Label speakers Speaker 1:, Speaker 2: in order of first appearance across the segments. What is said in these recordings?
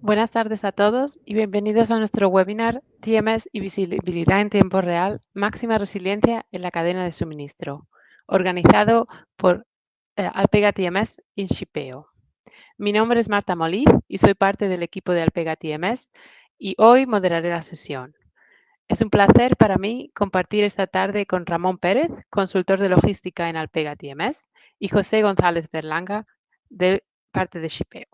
Speaker 1: Buenas tardes a todos y bienvenidos a nuestro webinar TMS y visibilidad en tiempo real, máxima resiliencia en la cadena de suministro, organizado por Alpega TMS y Shipeo. Mi nombre es Marta Moliz y soy parte del equipo de Alpega TMS y hoy moderaré la sesión. Es un placer para mí compartir esta tarde con Ramón Pérez, consultor de logística en Alpega TMS, y José González Berlanga, de parte de Shipeo.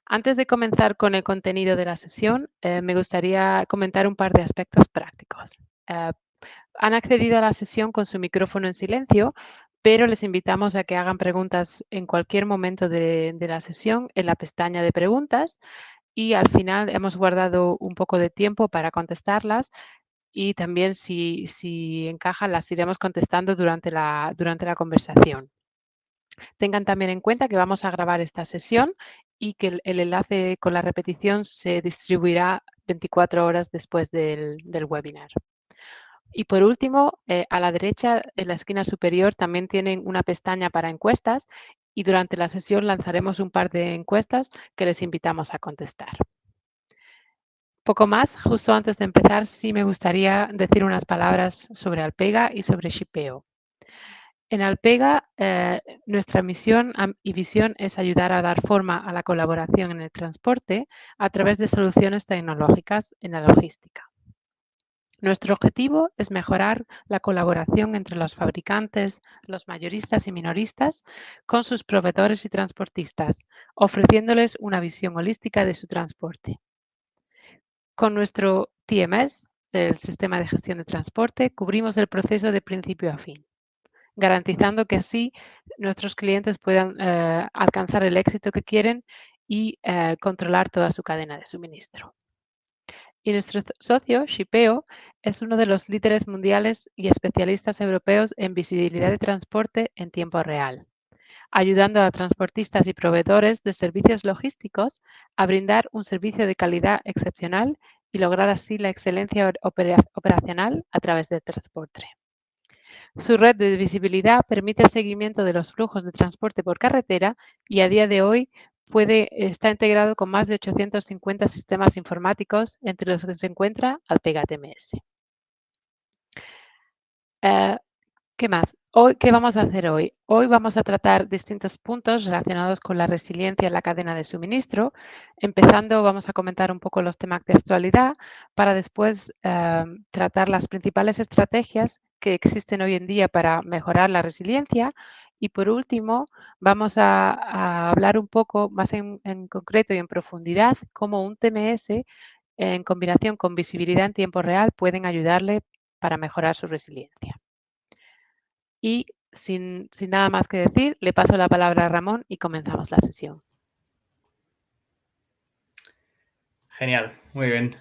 Speaker 1: Antes de comenzar con el contenido de la sesión, me gustaría comentar un par de aspectos prácticos. Han accedido a la sesión con su micrófono en silencio, pero les invitamos a que hagan preguntas en cualquier momento de la sesión en la pestaña de preguntas y al final hemos guardado un poco de tiempo para contestarlas y también si encajan las iremos contestando durante la conversación. Tengan también en cuenta que vamos a grabar esta sesión y que el enlace con la repetición se distribuirá 24 horas después del webinar. Y por último, a la derecha, en la esquina superior, también tienen una pestaña para encuestas y durante la sesión lanzaremos un par de encuestas que les invitamos a contestar. Poco más, justo antes de empezar, sí me gustaría decir unas palabras sobre Alpega y sobre Shipeo. En Alpega, nuestra misión y visión es ayudar a dar forma a la colaboración en el transporte a través de soluciones tecnológicas en la logística. Nuestro objetivo es mejorar la colaboración entre los fabricantes, los mayoristas y minoristas con sus proveedores y transportistas, ofreciéndoles una visión holística de su transporte. Con nuestro TMS, el Sistema de Gestión de Transporte, cubrimos el proceso de principio a fin, garantizando que así nuestros clientes puedan alcanzar el éxito que quieren y controlar toda su cadena de suministro. Y nuestro socio, Shipeo, es uno de los líderes mundiales y especialistas europeos en visibilidad de transporte en tiempo real, ayudando a transportistas y proveedores de servicios logísticos a brindar un servicio de calidad excepcional y lograr así la excelencia operacional a través del transporte. Su red de visibilidad permite el seguimiento de los flujos de transporte por carretera y a día de hoy está integrado con más de 850 sistemas informáticos, entre los que se encuentra Alpega TMS. ¿Qué más? ¿Qué vamos a hacer hoy? Hoy vamos a tratar distintos puntos relacionados con la resiliencia en la cadena de suministro. Empezando, vamos a comentar un poco los temas de actualidad para después tratar las principales estrategias que existen hoy en día para mejorar la resiliencia. Y por último, vamos a hablar un poco más en concreto y en profundidad cómo un TMS en combinación con visibilidad en tiempo real pueden ayudarle para mejorar su resiliencia. Y sin nada más que decir, le paso la palabra a Ramón y comenzamos la sesión.
Speaker 2: Genial, muy bien.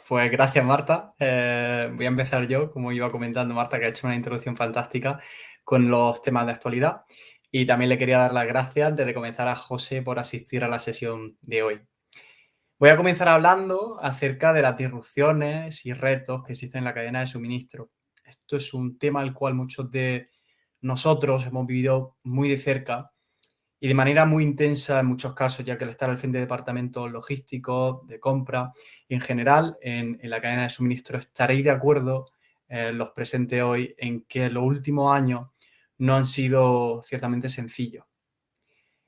Speaker 2: Pues gracias, Marta. Voy a empezar yo, como iba comentando Marta, que ha hecho una introducción fantástica con los temas de actualidad. Y también le quería dar las gracias antes de comenzar a José por asistir a la sesión de hoy. Voy a comenzar hablando acerca de las disrupciones y retos que existen en la cadena de suministro. Esto es un tema al cual muchos de nosotros hemos vivido muy de cerca y de manera muy intensa en muchos casos, ya que al estar al frente de departamentos logísticos, de compra y en general en la cadena de suministro, estaréis de acuerdo los presentes hoy en que los últimos años no han sido ciertamente sencillos.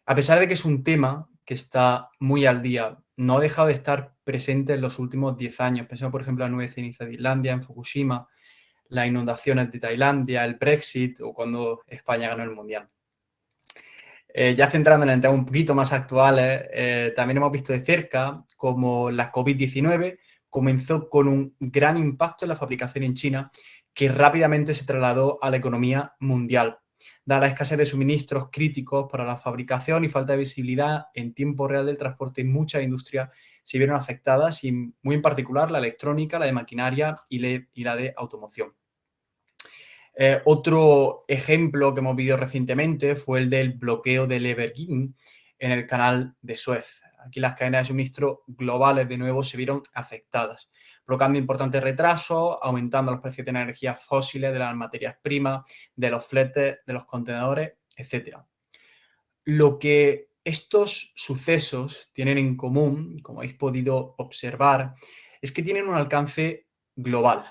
Speaker 2: A pesar de que es un tema que está muy al día, no ha dejado de estar presente en los últimos 10 años. Pensamos, por ejemplo, en la nube de ceniza de Islandia, en Fukushima, las inundaciones de Tailandia, el Brexit o cuando España ganó el Mundial. Ya centrándonos en temas un poquito más actuales, también hemos visto de cerca cómo la COVID-19 comenzó con un gran impacto en la fabricación en China que rápidamente se trasladó a la economía mundial. Dada la escasez de suministros críticos para la fabricación y falta de visibilidad en tiempo real del transporte, muchas industrias se vieron afectadas y muy en particular la electrónica, la de maquinaria y la de automoción. Otro ejemplo que hemos visto recientemente fue el del bloqueo del Ever Given en el canal de Suez. Aquí las cadenas de suministro globales de nuevo se vieron afectadas, provocando importantes retrasos, aumentando los precios de energías fósiles, de las materias primas, de los fletes, de los contenedores, etc. Lo que estos sucesos tienen en común, como habéis podido observar, es que tienen un alcance global.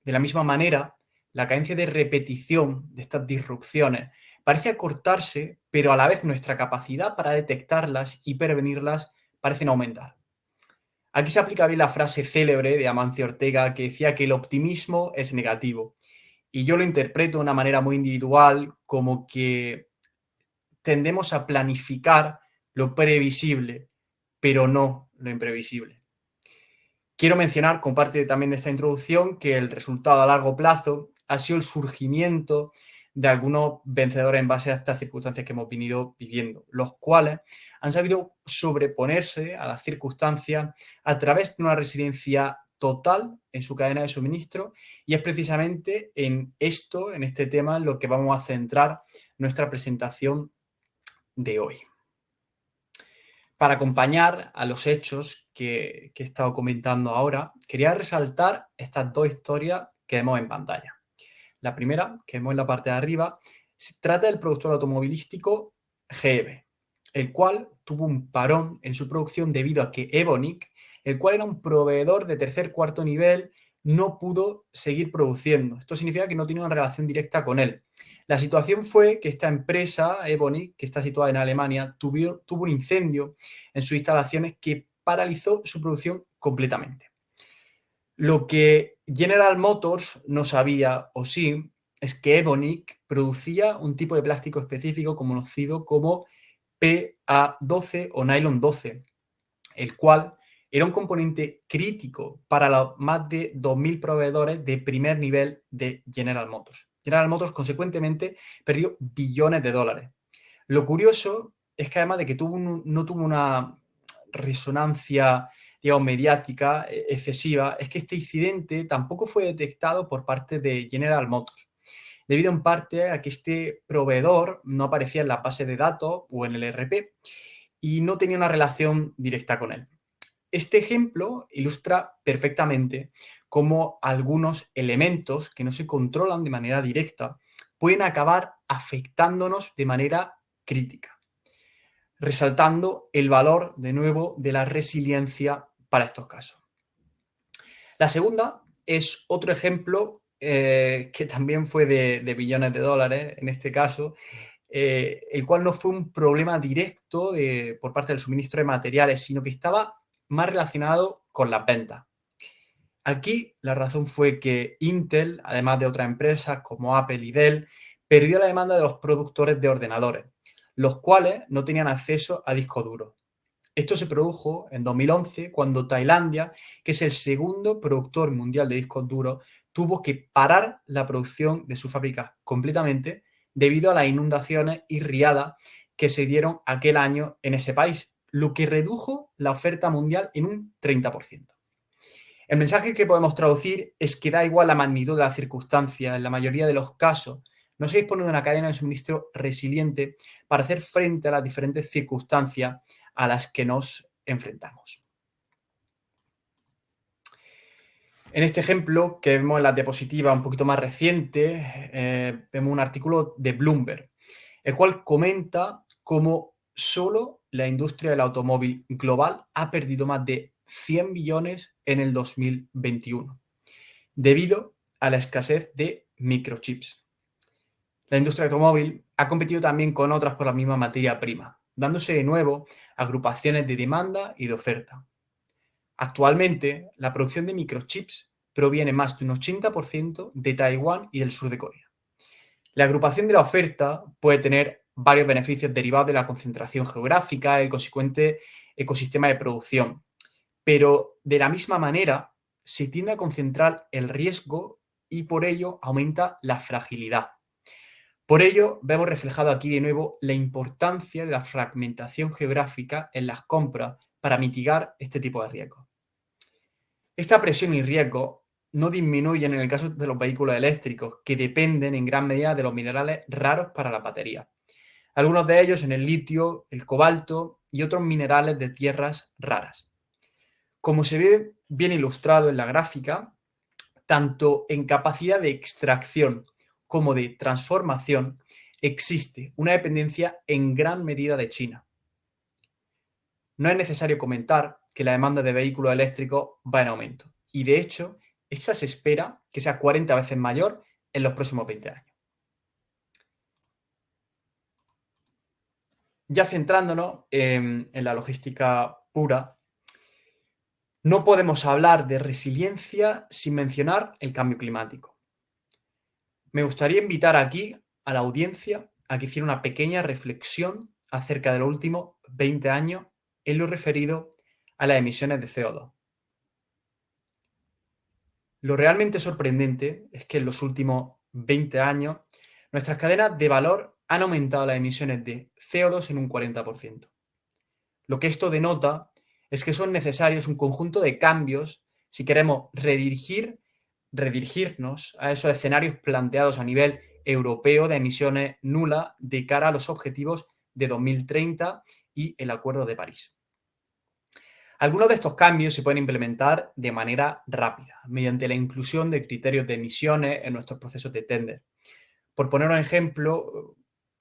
Speaker 2: De la misma manera, la cadencia de repetición de estas disrupciones parece acortarse, pero a la vez nuestra capacidad para detectarlas y prevenirlas parecen aumentar. Aquí se aplica bien la frase célebre de Amancio Ortega que decía que el optimismo es negativo. Y yo lo interpreto de una manera muy individual como que tendemos a planificar lo previsible, pero no lo imprevisible. Quiero mencionar, como parte también de esta introducción, que el resultado a largo plazo ha sido el surgimiento de algunos vencedores en base a estas circunstancias que hemos venido viviendo, los cuales han sabido sobreponerse a las circunstancias a través de una resiliencia total en su cadena de suministro, y es precisamente en esto, en este tema, en lo que vamos a centrar nuestra presentación de hoy. Para acompañar a los hechos que he estado comentando ahora, quería resaltar estas dos historias que vemos en pantalla. La primera, que vemos en la parte de arriba, se trata del productor automovilístico GM, el cual tuvo un parón en su producción debido a que Evonik, el cual era un proveedor de tercer, cuarto nivel, no pudo seguir produciendo. Esto significa que no tiene una relación directa con él. La situación fue que esta empresa, Evonik, que está situada en Alemania, tuvo un incendio en sus instalaciones que paralizó su producción completamente. Lo que General Motors no sabía, o sí, es que Evonik producía un tipo de plástico específico conocido como PA12 o nylon 12, el cual era un componente crítico para los más de 2.000 proveedores de primer nivel de General Motors. General Motors, consecuentemente, perdió billones de dólares. Lo curioso es que además de que no tuvo una resonancia, digamos, mediática excesiva, es que este incidente tampoco fue detectado por parte de General Motors, debido en parte a que este proveedor no aparecía en la base de datos o en el ERP y no tenía una relación directa con él. Este ejemplo ilustra perfectamente cómo algunos elementos que no se controlan de manera directa pueden acabar afectándonos de manera crítica, resaltando el valor, de nuevo, de la resiliencia para estos casos. La segunda es otro ejemplo que también fue de billones de dólares, en este caso, el cual no fue un problema directo por parte del suministro de materiales, sino que estaba más relacionado con las ventas. Aquí la razón fue que Intel, además de otras empresas como Apple y Dell, perdió la demanda de los productores de ordenadores, los cuales no tenían acceso a discos duros. Esto se produjo en 2011 cuando Tailandia, que es el segundo productor mundial de discos duros, tuvo que parar la producción de sus fábricas completamente debido a las inundaciones y riadas que se dieron aquel año en ese país, lo que redujo la oferta mundial en un 30%. El mensaje que podemos traducir es que da igual la magnitud de la circunstancia, en la mayoría de los casos, no se dispone de una cadena de suministro resiliente para hacer frente a las diferentes circunstancias a las que nos enfrentamos. En este ejemplo, que vemos en la diapositiva un poquito más reciente, vemos un artículo de Bloomberg, el cual comenta cómo solo la industria del automóvil global ha perdido más de 100 billones en el 2021, debido a la escasez de microchips. La industria automóvil ha competido también con otras por la misma materia prima, dándose de nuevo agrupaciones de demanda y de oferta. Actualmente, la producción de microchips proviene más de un 80% de Taiwán y del sur de Corea. La agrupación de la oferta puede tener varios beneficios derivados de la concentración geográfica, el consecuente ecosistema de producción, pero de la misma manera se tiende a concentrar el riesgo y por ello aumenta la fragilidad. Por ello, vemos reflejado aquí de nuevo la importancia de la fragmentación geográfica en las compras para mitigar este tipo de riesgos. Esta presión y riesgo no disminuyen en el caso de los vehículos eléctricos, que dependen en gran medida de los minerales raros para la batería. Algunos de ellos en el litio, el cobalto y otros minerales de tierras raras. Como se ve bien ilustrado en la gráfica, tanto en capacidad de extracción como de transformación, existe una dependencia en gran medida de China. no es necesario comentar que la demanda de vehículos eléctricos va en aumento. Y de hecho, esta se espera que sea 40 veces mayor en los próximos 20 años. Ya centrándonos en la logística pura, no podemos hablar de resiliencia sin mencionar el cambio climático. Me gustaría invitar aquí a la audiencia a que hiciera una pequeña reflexión acerca de los últimos 20 años en lo referido a las emisiones de CO2. Lo realmente sorprendente es que en los últimos 20 años nuestras cadenas de valor han aumentado las emisiones de CO2 en un 40%. Lo que esto denota es que son necesarios un conjunto de cambios si queremos redirigirnos a esos escenarios planteados a nivel europeo de emisiones nulas de cara a los objetivos de 2030 y el Acuerdo de París. Algunos de estos cambios se pueden implementar de manera rápida, mediante la inclusión de criterios de emisiones en nuestros procesos de tender. Por poner un ejemplo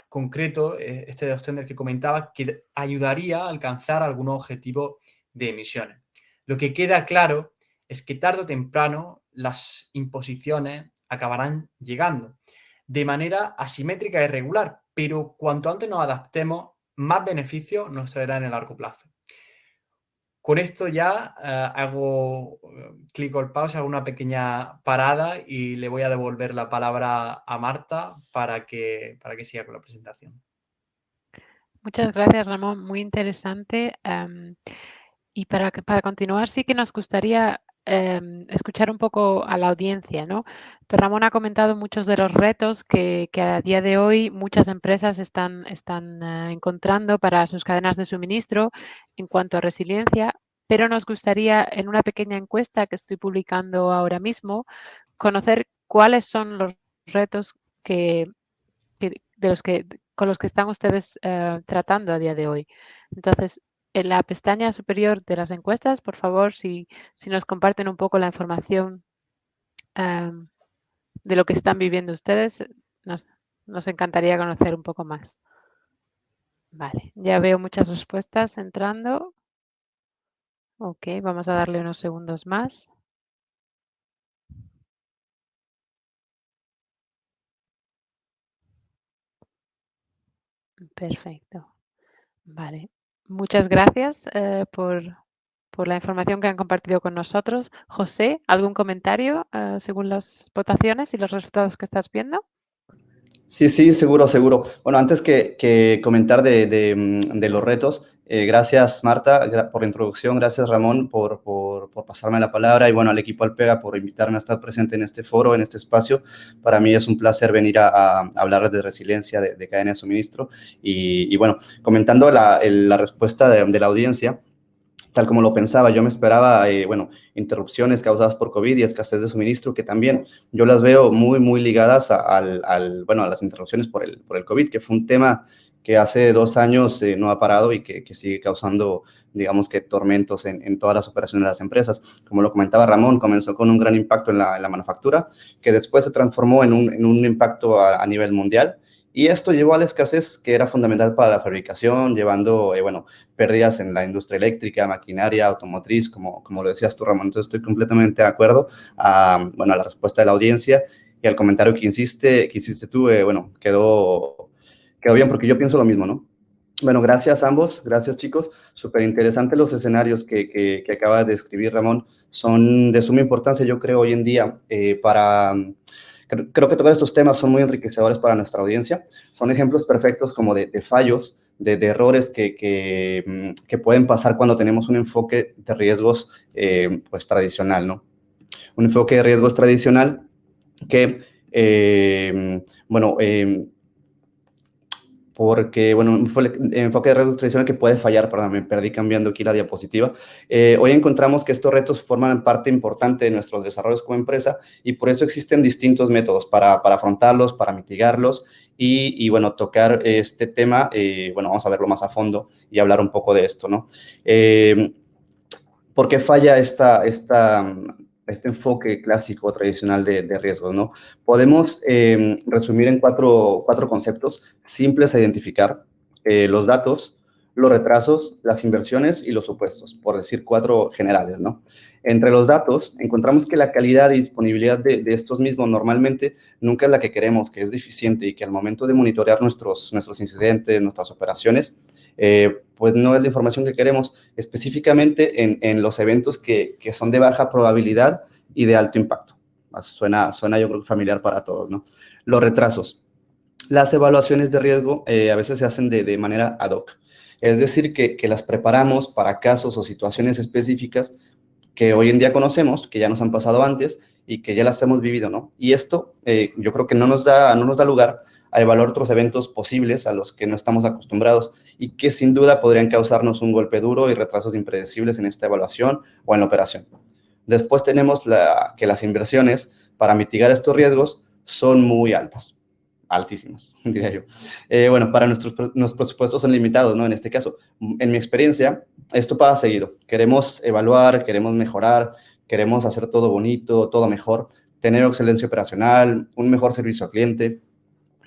Speaker 2: concreto, este de los tenders que comentaba, que ayudaría a alcanzar algunos objetivos de emisiones. Lo que queda claro es que tarde o temprano las imposiciones acabarán llegando de manera asimétrica y irregular, pero cuanto antes nos adaptemos, más beneficios nos traerá en el largo plazo. Con esto ya hago clic al pause, hago una pequeña parada y le voy a devolver la palabra a Marta para que siga con la presentación.
Speaker 1: Muchas gracias, Ramón. Muy interesante. Y para continuar, sí que nos gustaría escuchar un poco a la audiencia, ¿no? Ramón ha comentado muchos de los retos que a día de hoy muchas empresas están encontrando para sus cadenas de suministro en cuanto a resiliencia, pero nos gustaría, en una pequeña encuesta que estoy publicando ahora mismo, conocer cuáles son los retos con los que están ustedes tratando a día de hoy. Entonces, en la pestaña superior de las encuestas, por favor, si nos comparten un poco la información de lo que están viviendo ustedes, nos encantaría conocer un poco más. Vale, ya veo muchas respuestas entrando. Ok, vamos a darle unos segundos más. Perfecto. Vale. Muchas gracias por la información que han compartido con nosotros. José, ¿algún comentario según las votaciones y los resultados que estás viendo?
Speaker 3: Sí, sí, seguro, seguro. Bueno, antes que comentar de los retos, gracias Marta por la introducción, gracias Ramón por pasarme la palabra y bueno, al equipo Alpega por invitarme a estar presente en este foro, en este espacio. Para mí es un placer venir a hablar de resiliencia de cadena de suministro y bueno, comentando la respuesta de la audiencia. Tal como lo pensaba, yo me esperaba, bueno, interrupciones causadas por COVID y escasez de suministro, que también yo las veo muy, muy ligadas bueno, a las interrupciones por el COVID, que fue un tema que hace 2 años no ha parado y que sigue causando, digamos que, tormentos en todas las operaciones de las empresas. Como lo comentaba Ramón, comenzó con un gran impacto en la manufactura, que después se transformó en un impacto a nivel mundial. Y esto llevó a la escasez que era fundamental para la fabricación, llevando, bueno, pérdidas en la industria eléctrica, maquinaria, automotriz, como lo decías tú, Ramón. Entonces, estoy completamente de acuerdo bueno, a la respuesta de la audiencia y al comentario que hiciste tú, bueno, quedó bien porque yo pienso lo mismo, ¿no? Bueno, gracias a ambos, gracias chicos. Súper interesantes los escenarios que acaba de describir Ramón. Son de suma importancia, yo creo, hoy en día Creo que todos estos temas son muy enriquecedores para nuestra audiencia. Son ejemplos perfectos como de fallos, de errores que pueden pasar cuando tenemos un enfoque de riesgos pues tradicional, ¿no? Un enfoque de riesgos tradicional que, bueno, porque, bueno, fue el enfoque de retos tradicional que puede fallar, perdón, me perdí cambiando aquí la diapositiva. Hoy encontramos que estos retos forman parte importante de nuestros desarrollos como empresa y por eso existen distintos métodos para afrontarlos, para mitigarlos y bueno, tocar este tema, bueno, vamos a verlo más a fondo y hablar un poco de esto, ¿no? ¿Por qué falla este enfoque clásico tradicional de riesgos, ¿no? Podemos resumir en cuatro conceptos simples a identificar: los datos, los retrasos, las inversiones y los supuestos, por decir 4 generales, ¿no? Entre los datos, encontramos que la calidad y disponibilidad de estos mismos normalmente nunca es la que queremos, que es deficiente y que al momento de monitorear nuestros incidentes, nuestras operaciones, pues no es la información que queremos, específicamente en los eventos que son de baja probabilidad y de alto impacto. Suena yo creo, familiar para todos, ¿no? Los retrasos. Las evaluaciones de riesgo a veces se hacen de manera ad hoc. Es decir, que las preparamos para casos o situaciones específicas que hoy en día conocemos, que ya nos han pasado antes y que ya las hemos vivido, ¿no? Y esto yo creo que no nos da lugar a evaluar otros eventos posibles a los que no estamos acostumbrados y que sin duda podrían causarnos un golpe duro y retrasos impredecibles en esta evaluación o en la operación. Después tenemos que las inversiones para mitigar estos riesgos son muy altas, altísimas, diría yo. Bueno, para nuestros presupuestos son limitados, ¿no? En este caso, en mi experiencia, esto pasa seguido. Queremos evaluar, queremos mejorar, queremos hacer todo bonito, todo mejor, tener excelencia operacional, un mejor servicio al cliente,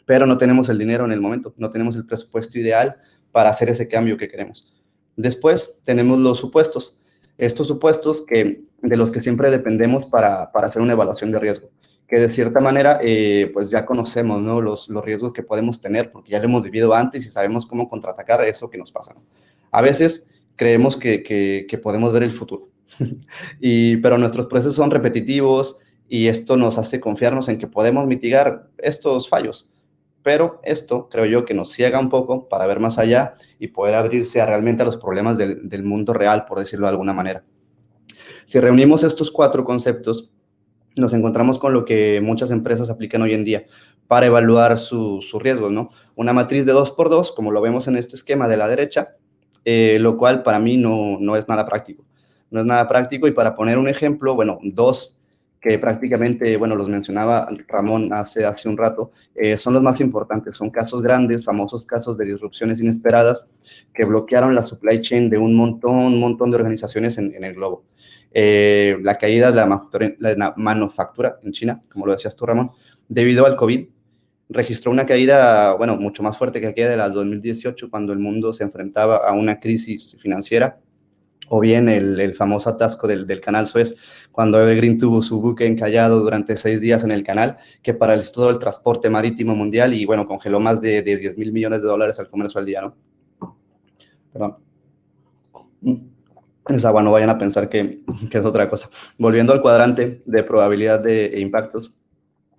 Speaker 3: pero no tenemos el dinero en el momento, no tenemos el presupuesto ideal para hacer ese cambio que queremos. Después tenemos los supuestos. Estos supuestos de los que siempre dependemos para hacer una evaluación de riesgo, que de cierta manera pues ya conocemos, ¿no? los riesgos que podemos tener, porque ya lo hemos vivido antes y sabemos cómo contraatacar eso que nos pasa, ¿no? A veces creemos que podemos ver el futuro, pero nuestros procesos son repetitivos y esto nos hace confiarnos en que podemos mitigar estos fallos. Pero esto creo yo que nos ciega un poco para ver más allá y poder abrirse realmente a los problemas del mundo real, por decirlo de alguna manera. Si reunimos estos 4 conceptos, nos encontramos con lo que muchas empresas aplican hoy en día para evaluar sus riesgos, ¿no? Una matriz de 2x2, como lo vemos en este esquema de la derecha, lo cual para mí no es nada práctico. No es nada práctico y para poner un ejemplo, bueno, 2 que prácticamente, bueno, los mencionaba Ramón hace un rato, son los más importantes. Son casos grandes, famosos casos de disrupciones inesperadas que bloquearon la supply chain de un montón de organizaciones en el globo. La caída de la manufactura en China, como lo decías tú, Ramón, debido al COVID, registró una caída, bueno, mucho más fuerte que aquella de la 2018, cuando el mundo se enfrentaba a una crisis financiera, o bien el famoso atasco del canal Suez, cuando Evergreen tuvo su buque encallado durante 6 días en el canal, que paralizó todo el transporte marítimo mundial y, bueno, congeló más de 10,000 millones de dólares al comercio al día, ¿no? Perdón. Es agua, no vayan a pensar que es otra cosa. Volviendo al cuadrante de probabilidad de impactos,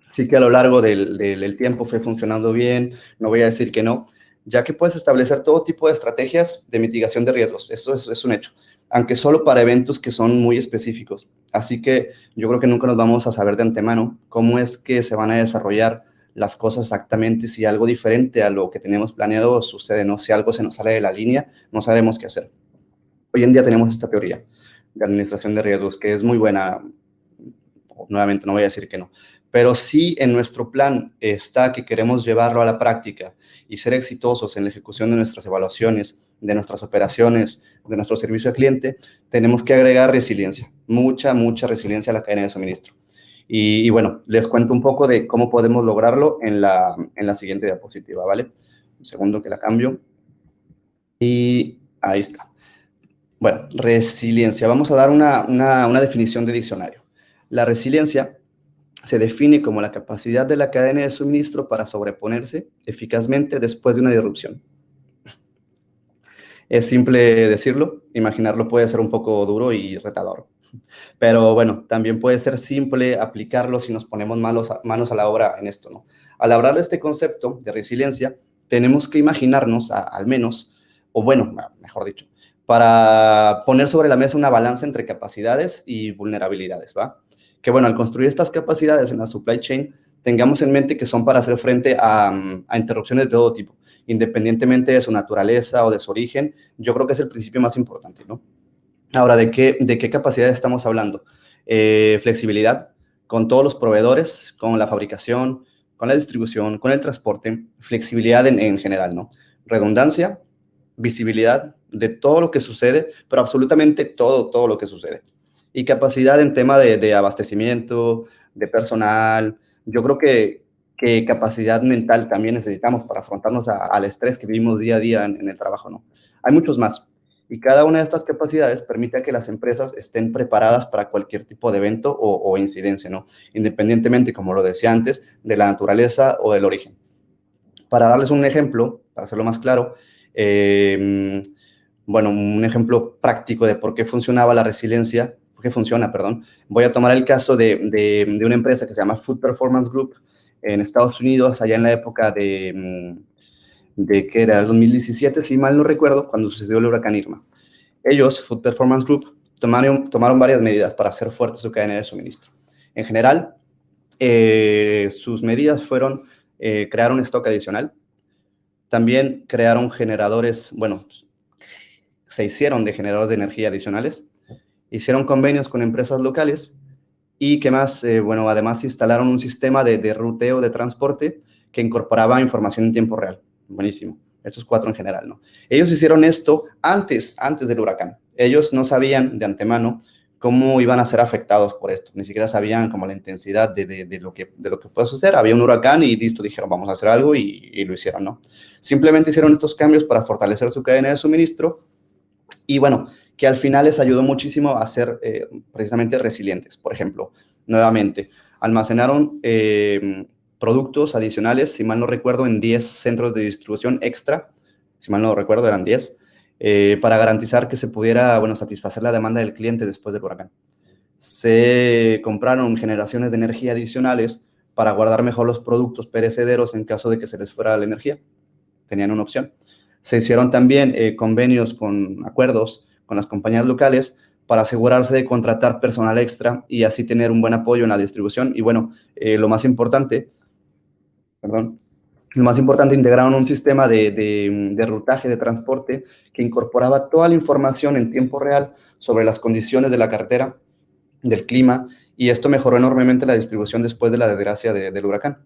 Speaker 3: sí que a lo largo del tiempo fue funcionando bien, no voy a decir que no, ya que puedes establecer todo tipo de estrategias de mitigación de riesgos, eso es un hecho, aunque solo para eventos que son muy específicos. Así que yo creo que nunca nos vamos a saber de antemano cómo es que se van a desarrollar las cosas exactamente, si algo diferente a lo que tenemos planeado sucede, no, si algo se nos sale de la línea, no sabemos qué hacer. Hoy en día tenemos esta teoría de administración de riesgos que es muy buena. Nuevamente, no voy a decir que no, pero sí en nuestro plan está que queremos llevarlo a la práctica y ser exitosos en la ejecución de nuestras evaluaciones, de nuestras operaciones, de nuestro servicio al cliente, tenemos que agregar resiliencia, mucha resiliencia a la cadena de suministro. Y bueno, les cuento un poco de cómo podemos lograrlo en la siguiente diapositiva, ¿vale? Un segundo que la cambio. Y ahí está. Bueno, resiliencia. Vamos a dar una definición de diccionario. La resiliencia se define como la capacidad de la cadena de suministro para sobreponerse eficazmente después de una disrupción. Es simple decirlo, imaginarlo puede ser un poco duro y retador. Pero bueno, también puede ser simple aplicarlo si nos ponemos manos a la obra en esto, ¿no? Al hablar de este concepto de resiliencia, tenemos que imaginarnos, al menos, o bueno, mejor dicho, para poner sobre la mesa una balanza entre capacidades y vulnerabilidades, ¿va? Que bueno, al construir estas capacidades en la supply chain, tengamos en mente que son para hacer frente a interrupciones de todo tipo, independientemente de su naturaleza o de su origen. Yo creo que es el principio más importante, ¿no? Ahora, ¿de qué capacidad estamos hablando? Flexibilidad con todos los proveedores, con la fabricación, con la distribución, con el transporte, flexibilidad en general, ¿no? Redundancia, visibilidad de todo lo que sucede, pero absolutamente todo lo que sucede. Y capacidad en tema de abastecimiento, de personal. Yo creo que capacidad mental también necesitamos para afrontarnos al estrés que vivimos día a día en el trabajo, ¿no? Hay muchos más. Y cada una de estas capacidades permite que las empresas estén preparadas para cualquier tipo de evento o incidencia, ¿no? Independientemente, como lo decía antes, de la naturaleza o del origen. Para darles un ejemplo, para hacerlo más claro, bueno, un ejemplo práctico de por qué funcionaba la resiliencia, por qué funciona, perdón. Voy a tomar el caso de una empresa que se llama Food Performance Group en Estados Unidos, allá en la época de que era el 2017, si mal no recuerdo, cuando sucedió el huracán Irma. Ellos, Food Performance Group, tomaron varias medidas para hacer fuerte su cadena de suministro. En general, sus medidas fueron crear un stock adicional. También crearon generadores, bueno, se hicieron de generadores de energía adicionales. Hicieron convenios con empresas locales y, ¿qué más? Bueno, además instalaron un sistema de ruteo de transporte que incorporaba información en tiempo real. Buenísimo. Estos 4 en general, ¿no? Ellos hicieron esto antes del huracán. Ellos no sabían de antemano cómo iban a ser afectados por esto. Ni siquiera sabían como la intensidad de lo que puede suceder. Había un huracán y listo, dijeron, vamos a hacer algo y lo hicieron, ¿no? Simplemente hicieron estos cambios para fortalecer su cadena de suministro y, bueno, que al final les ayudó muchísimo a ser precisamente resilientes. Por ejemplo, nuevamente, almacenaron productos adicionales, si mal no recuerdo, en 10 centros de distribución extra, si mal no recuerdo, eran 10, para garantizar que se pudiera, bueno, satisfacer la demanda del cliente después del huracán. Se compraron generaciones de energía adicionales para guardar mejor los productos perecederos en caso de que se les fuera la energía. Tenían una opción. Se hicieron también convenios con acuerdos con las compañías locales para asegurarse de contratar personal extra y así tener un buen apoyo en la distribución. Y bueno, lo más importante, integraron un sistema de rutaje de transporte que incorporaba toda la información en tiempo real sobre las condiciones de la carretera, del clima, y esto mejoró enormemente la distribución después de la desgracia del huracán.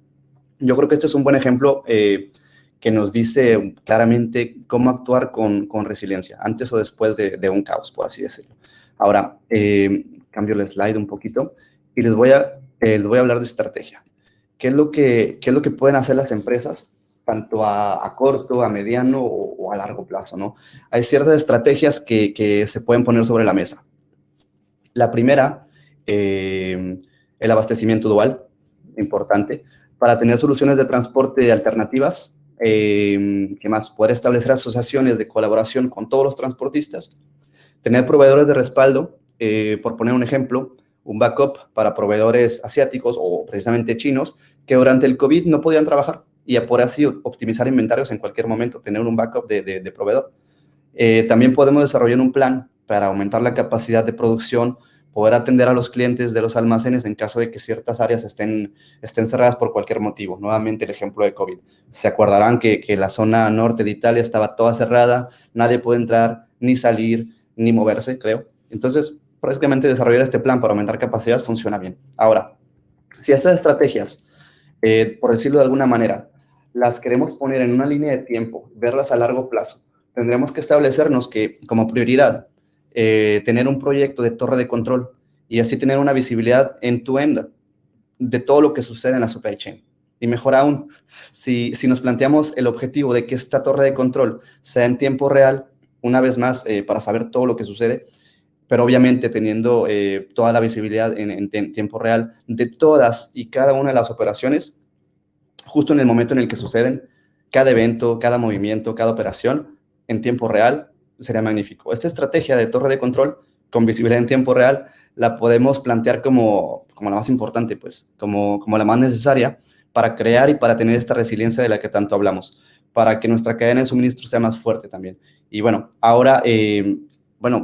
Speaker 3: Yo creo que este es un buen ejemplo que nos dice claramente cómo actuar con resiliencia, antes o después de un caos, por así decirlo. Ahora, cambio el slide un poquito y les voy a hablar de estrategia. ¿Qué es lo que pueden hacer las empresas, tanto a corto, a mediano o a largo plazo, ¿no? Hay ciertas estrategias que se pueden poner sobre la mesa. La primera, el abastecimiento dual, importante, para tener soluciones de transporte alternativas. ¿Qué más? Poder establecer asociaciones de colaboración con todos los transportistas, tener proveedores de respaldo, por poner un ejemplo, un backup para proveedores asiáticos o precisamente chinos que durante el COVID no podían trabajar y por así optimizar inventarios en cualquier momento, tener un backup de proveedor. También podemos desarrollar un plan para aumentar la capacidad de producción, poder atender a los clientes de los almacenes en caso de que ciertas áreas estén cerradas por cualquier motivo. Nuevamente el ejemplo de COVID. Se acordarán que la zona norte de Italia estaba toda cerrada, nadie puede entrar, ni salir, ni moverse, creo. Entonces, prácticamente desarrollar este plan para aumentar capacidades funciona bien. Ahora, si estas estrategias, por decirlo de alguna manera, las queremos poner en una línea de tiempo, verlas a largo plazo, tendremos que establecernos que, como prioridad, tener un proyecto de torre de control y así tener una visibilidad end-to-end de todo lo que sucede en la supply chain. Y mejor aún, si nos planteamos el objetivo de que esta torre de control sea en tiempo real, una vez más, para saber todo lo que sucede, pero obviamente teniendo toda la visibilidad en tiempo real de todas y cada una de las operaciones, justo en el momento en el que suceden, cada evento, cada movimiento, cada operación en tiempo real, sería magnífico. Esta estrategia de torre de control con visibilidad en tiempo real la podemos plantear como la más importante, pues, como la más necesaria para crear y para tener esta resiliencia de la que tanto hablamos, para que nuestra cadena de suministro sea más fuerte también. Y bueno, ahora,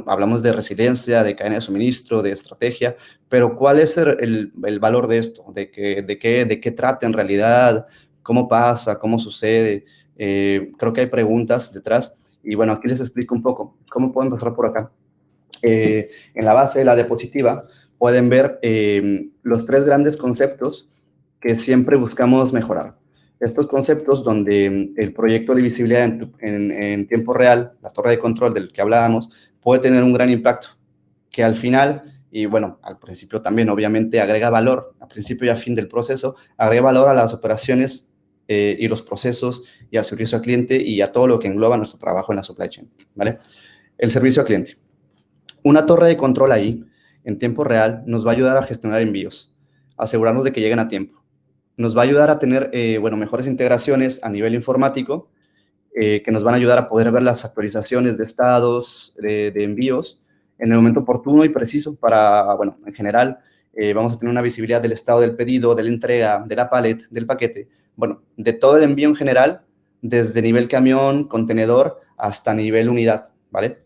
Speaker 3: hablamos de resiliencia, de cadena de suministro, de estrategia, pero ¿cuál es el valor de esto? ¿De qué trata en realidad? ¿Cómo pasa? ¿Cómo sucede? Creo que hay preguntas detrás. Y bueno, aquí les explico un poco. ¿Cómo puedo empezar por acá? En la base de la diapositiva pueden ver los 3 grandes conceptos que siempre buscamos mejorar. Estos conceptos donde el proyecto de visibilidad en tiempo real, la torre de control del que hablábamos, puede tener un gran impacto, que al final, y bueno, al principio también obviamente agrega valor, al principio y a fin del proceso, agrega valor a las operaciones y los procesos y al servicio al cliente y a todo lo que engloba nuestro trabajo en la supply chain, ¿vale? El servicio al cliente. Una torre de control ahí, en tiempo real, nos va a ayudar a gestionar envíos, asegurarnos de que lleguen a tiempo. Nos va a ayudar a tener, mejores integraciones a nivel informático, que nos van a ayudar a poder ver las actualizaciones de estados, de envíos, en el momento oportuno y preciso para, bueno, en general, vamos a tener una visibilidad del estado del pedido, de la entrega, de la pallet, del paquete, bueno, de todo el envío en general, desde nivel camión, contenedor, hasta nivel unidad, ¿vale?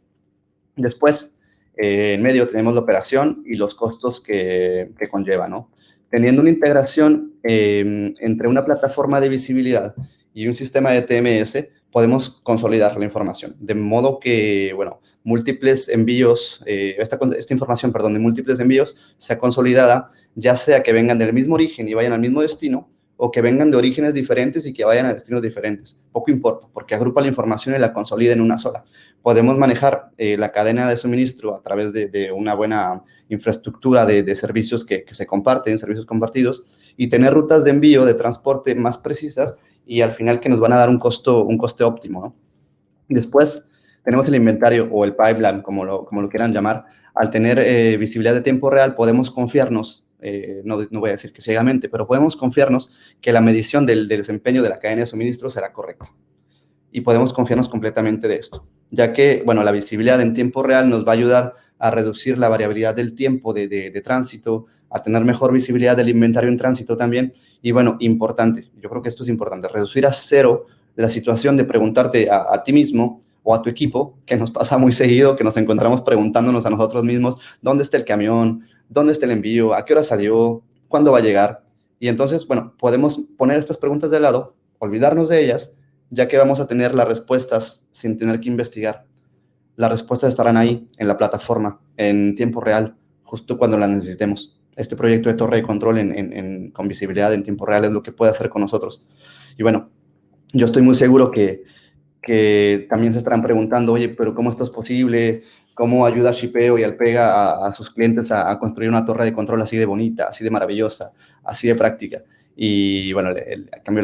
Speaker 3: Después, en medio tenemos la operación y los costos que conlleva, ¿no? Teniendo una integración entre una plataforma de visibilidad y un sistema de TMS, podemos consolidar la información, de modo que, bueno, múltiples envíos, esta información, perdón, de múltiples envíos sea consolidada, ya sea que vengan del mismo origen y vayan al mismo destino, o que vengan de orígenes diferentes y que vayan a destinos diferentes. Poco importa, porque agrupa la información y la consolida en una sola. Podemos manejar la cadena de suministro a través de una buena infraestructura de servicios que se comparten, servicios compartidos, y tener rutas de envío, de transporte más precisas y al final que nos van a dar un coste óptimo, ¿no? Después tenemos el inventario o el pipeline, como lo quieran llamar. Al tener visibilidad de tiempo real, podemos confiarnos, no voy a decir que ciegamente, pero podemos confiarnos que la medición del desempeño de la cadena de suministro será correcta. Y podemos confiarnos completamente de esto, ya que, bueno, la visibilidad en tiempo real nos va a ayudar a reducir la variabilidad del tiempo de tránsito, a tener mejor visibilidad del inventario en tránsito también. Y, bueno, importante, yo creo que esto es importante, reducir a cero la situación de preguntarte a ti mismo o a tu equipo, que nos pasa muy seguido, que nos encontramos preguntándonos a nosotros mismos, ¿dónde está el camión? ¿Dónde está el envío? ¿A qué hora salió? ¿Cuándo va a llegar? Y entonces, bueno, podemos poner estas preguntas de lado, olvidarnos de ellas, ya que vamos a tener las respuestas sin tener que investigar. Las respuestas estarán ahí, en la plataforma, en tiempo real, justo cuando las necesitemos. Este proyecto de torre de control con visibilidad en tiempo real es lo que puede hacer con nosotros. Y, bueno, yo estoy muy seguro que también se estarán preguntando, oye, pero ¿cómo esto es posible? ¿Cómo ayuda Shipeo y Alpega a sus clientes a construir una torre de control así de bonita, así de maravillosa, así de práctica? Y, bueno, cambio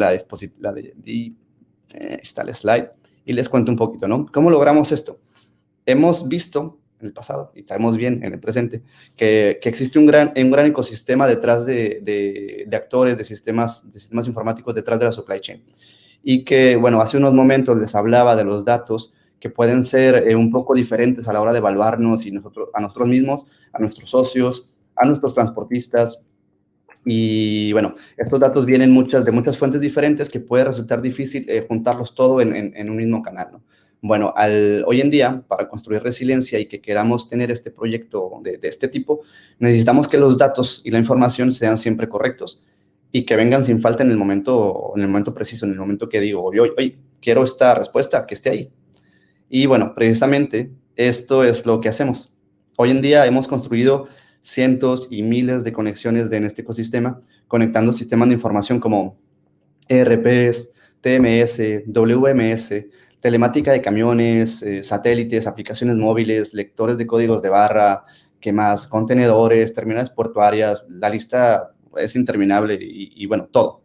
Speaker 3: está el slide y les cuento un poquito, ¿no? ¿Cómo logramos esto? Hemos visto en el pasado, y sabemos bien en el presente, que existe un gran ecosistema detrás de actores, de sistemas informáticos detrás de la supply chain. Y que, bueno, hace unos momentos les hablaba de los datos que pueden ser un poco diferentes a la hora de evaluarnos a nosotros mismos, a nuestros socios, a nuestros transportistas. Y, bueno, estos datos vienen de muchas fuentes diferentes que puede resultar difícil juntarlos todo en un mismo canal, ¿no? Bueno, hoy en día, para construir resiliencia y que queramos tener este proyecto de este tipo, necesitamos que los datos y la información sean siempre correctos y que vengan sin falta en el momento preciso, en el momento que digo, hoy quiero esta respuesta, que esté ahí. Y, bueno, precisamente esto es lo que hacemos. Hoy en día hemos construido cientos y miles de conexiones en este ecosistema, conectando sistemas de información como ERPs, TMS, WMS, telemática de camiones, satélites, aplicaciones móviles, lectores de códigos de barra, ¿qué más? Contenedores, terminales portuarias, la lista es interminable y bueno, todo.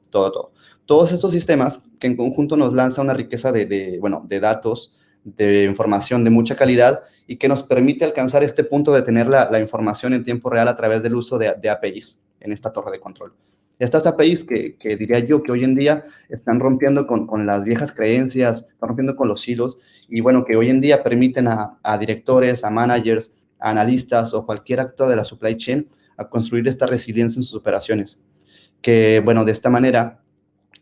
Speaker 3: Todos estos sistemas que en conjunto nos lanza una riqueza de datos, de información de mucha calidad y que nos permite alcanzar este punto de tener la información en tiempo real a través del uso de APIs en esta torre de control. Estas APIs que diría yo que hoy en día están rompiendo con las viejas creencias, están rompiendo con los hilos y, bueno, que hoy en día permiten a directores, a managers, a analistas o cualquier actor de la supply chain a construir esta resiliencia en sus operaciones. Que, bueno, de esta manera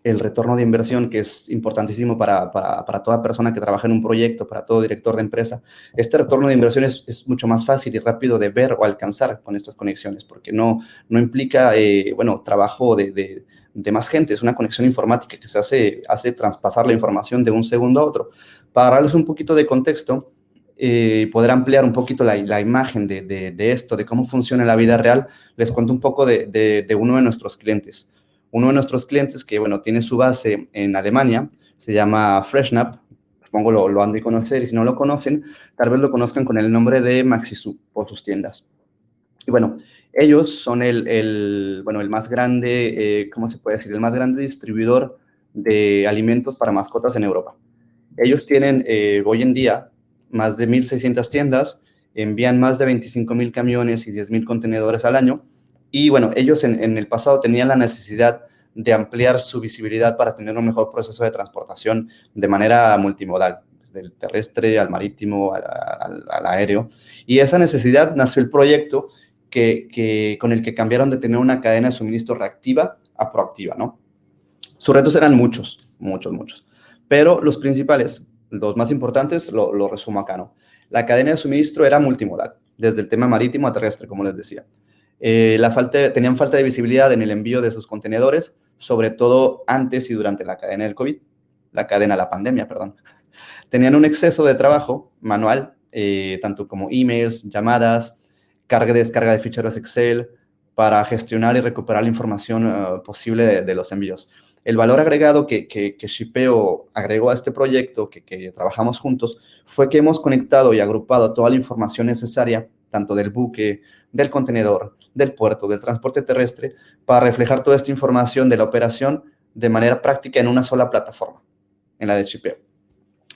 Speaker 3: el retorno de inversión, que es importantísimo para toda persona que trabaja en un proyecto, para todo director de empresa, este retorno de inversión es mucho más fácil y rápido de ver o alcanzar con estas conexiones, porque no implica, trabajo de más gente, es una conexión informática que se hace traspasar la información de un segundo a otro. Para darles un poquito de contexto, poder ampliar un poquito la imagen de esto, de cómo funciona en la vida real, les cuento un poco de uno de nuestros clientes. Uno de nuestros clientes que, bueno, tiene su base en Alemania, se llama Freshnap, supongo lo han de conocer, y si no lo conocen, tal vez lo conozcan con el nombre de Maxisub por sus tiendas. Y, bueno, ellos son el más grande, ¿cómo se puede decir? El más grande distribuidor de alimentos para mascotas en Europa. Ellos tienen hoy en día más de 1.600 tiendas, envían más de 25.000 camiones y 10.000 contenedores al año. Y bueno, ellos en el pasado tenían la necesidad de ampliar su visibilidad para tener un mejor proceso de transportación de manera multimodal, desde el terrestre al marítimo, al aéreo. Y esa necesidad nació el proyecto con el que cambiaron de tener una cadena de suministro reactiva a proactiva, ¿no? Sus retos eran muchos, muchos, muchos. Pero los principales, los más importantes, lo resumo acá, ¿no? La cadena de suministro era multimodal, desde el tema marítimo a terrestre, como les decía. Tenían falta de visibilidad en el envío de sus contenedores, sobre todo antes y durante la cadena del COVID, la pandemia, perdón. Tenían un exceso de trabajo manual, tanto como emails, llamadas, descarga de ficheros Excel, para gestionar y recuperar la información posible de los envíos. El valor agregado que Shipeo agregó a este proyecto, que trabajamos juntos, fue que hemos conectado y agrupado toda la información necesaria, tanto del buque, del contenedor, del puerto, del transporte terrestre, para reflejar toda esta información de la operación de manera práctica en una sola plataforma, en la de Shipeo.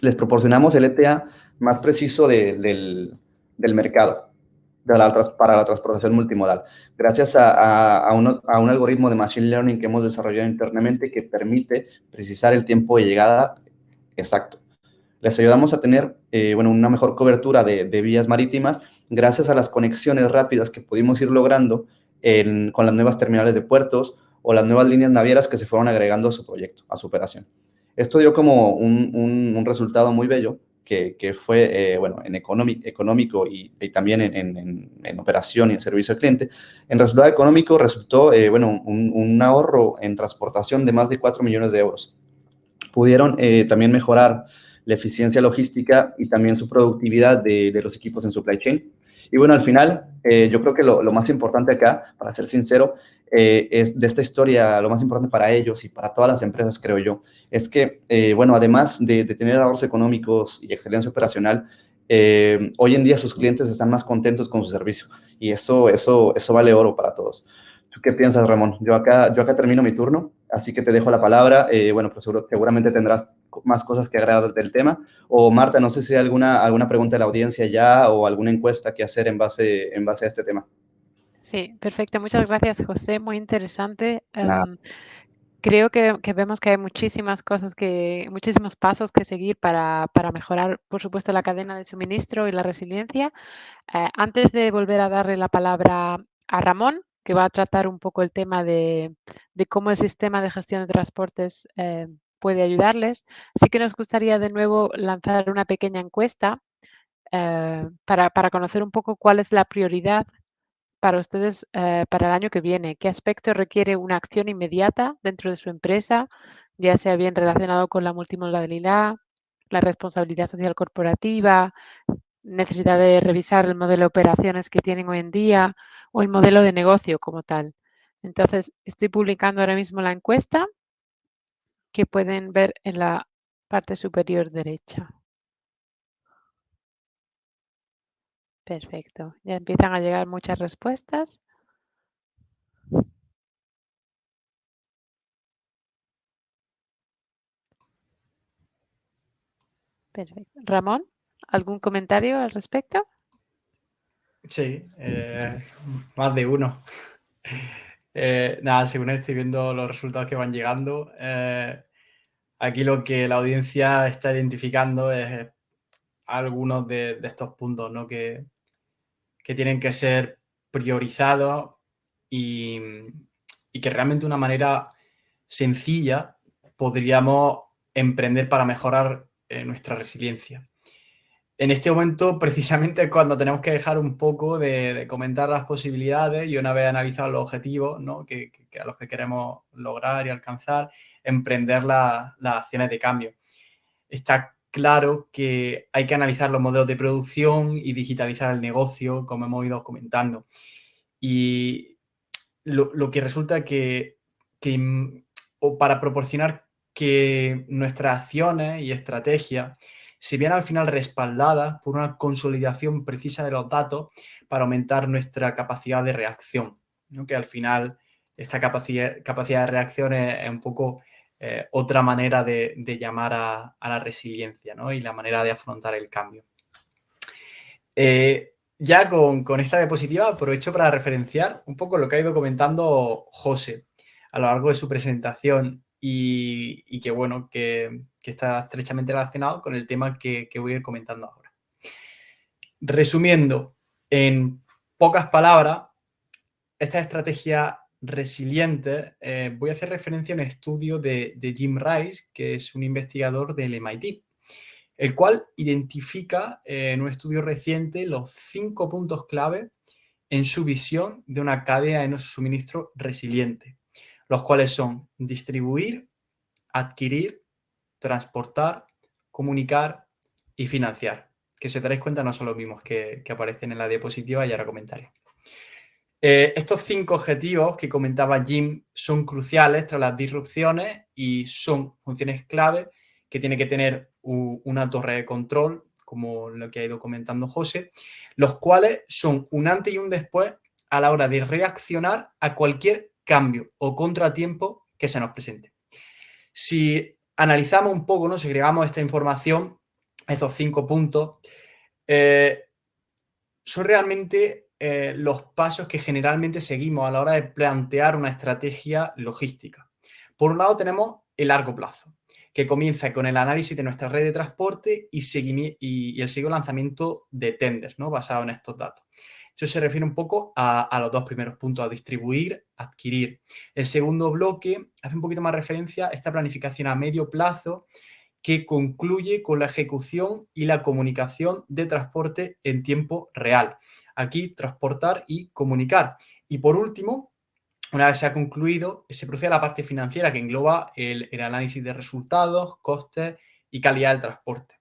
Speaker 3: Les proporcionamos el ETA más preciso del mercado para la transportación multimodal, gracias a un algoritmo de Machine Learning que hemos desarrollado internamente que permite precisar el tiempo de llegada exacto. Les ayudamos a tener una mejor cobertura de vías marítimas gracias a las conexiones rápidas que pudimos ir logrando con las nuevas terminales de puertos o las nuevas líneas navieras que se fueron agregando a su proyecto, a su operación. Esto dio como un resultado muy bello que fue, en económico y también en operación y en servicio al cliente. En resultado económico resultó, un ahorro en transportación de más de 4 millones de euros. Pudieron también mejorar la eficiencia logística y también su productividad de los equipos en supply chain. Y bueno, al final, yo creo que lo más importante acá, para ser sincero, es de esta historia, lo más importante para ellos y para todas las empresas, creo yo, es que, además de tener ahorros económicos y excelencia operacional, hoy en día sus clientes están más contentos con su servicio y eso vale oro para todos. ¿Tú qué piensas, Ramón? Yo acá termino mi turno, así que te dejo la palabra. Pues seguramente tendrás más cosas que agregar del tema. O Marta, no sé si hay alguna pregunta de la audiencia ya o alguna encuesta que hacer en base a este tema.
Speaker 1: Sí, perfecto. Muchas gracias, José. Muy interesante.
Speaker 3: Nada.
Speaker 1: Creo que vemos que hay muchísimos pasos que seguir para mejorar, por supuesto, la cadena de suministro y la resiliencia. Antes de volver a darle la palabra a Ramón, que va a tratar un poco el tema de cómo el sistema de gestión de transportes puede ayudarles, sí que nos gustaría de nuevo lanzar una pequeña encuesta para conocer un poco cuál es la prioridad para ustedes para el año que viene. ¿Qué aspecto requiere una acción inmediata dentro de su empresa, ya sea bien relacionado con la multimodalidad, la responsabilidad social corporativa, necesidad de revisar el modelo de operaciones que tienen hoy en día o el modelo de negocio como tal? Entonces, estoy publicando ahora mismo la encuesta que pueden ver en la parte superior derecha. Perfecto. Ya empiezan a llegar muchas respuestas. Perfecto. Ramón, ¿algún comentario al respecto?
Speaker 2: Sí, más de uno. Según estoy viendo los resultados que van llegando, aquí lo que la audiencia está identificando es algunos de estos puntos, ¿no? que tienen que ser priorizados y que realmente de una manera sencilla podríamos emprender para mejorar nuestra resiliencia. En este momento, precisamente, es cuando tenemos que dejar un poco de comentar las posibilidades y una vez analizados los objetivos, ¿no? que a los que queremos lograr y alcanzar, emprender las acciones de cambio. Está claro que hay que analizar los modelos de producción y digitalizar el negocio, como hemos ido comentando. Y lo que resulta o para proporcionar que nuestras acciones y estrategias se vean al final respaldadas por una consolidación precisa de los datos para aumentar nuestra capacidad de reacción, ¿no? Que al final esta capacidad de reacción es un poco otra manera de llamar a la resiliencia, ¿no? Y la manera de afrontar el cambio. Ya con esta diapositiva aprovecho para referenciar un poco lo que ha ido comentando José a lo largo de su presentación y que, bueno, que está estrechamente relacionado con el tema que voy a ir comentando ahora. Resumiendo, en pocas palabras, esta estrategia resiliente, voy a hacer referencia a un estudio de Jim Rice, que es un investigador del MIT, el cual identifica en un estudio reciente los 5 puntos clave en su visión de una cadena de suministro resiliente, los cuales son distribuir, adquirir, transportar, comunicar y financiar, que si os daréis cuenta no son los mismos que aparecen en la diapositiva y ahora comentaré. Estos 5 objetivos que comentaba Jim son cruciales tras las disrupciones y son funciones clave que tiene que tener una torre de control, como lo que ha ido comentando José, los cuales son un antes y un después a la hora de reaccionar a cualquier cambio o contratiempo que se nos presente. Si analizamos un poco, ¿no? Segregamos esta información, estos 5 puntos, son realmente los pasos que generalmente seguimos a la hora de plantear una estrategia logística. Por un lado tenemos el largo plazo, que comienza con el análisis de nuestra red de transporte y el seguido lanzamiento de tenders, ¿no? Basado en estos datos. Eso se refiere un poco a los 2 primeros puntos, a distribuir, adquirir. El segundo bloque hace un poquito más referencia a esta planificación a medio plazo que concluye con la ejecución y la comunicación de transporte en tiempo real. Aquí, transportar y comunicar. Y por último, una vez se ha concluido, se procede a la parte financiera que engloba el análisis de resultados, costes y calidad del transporte.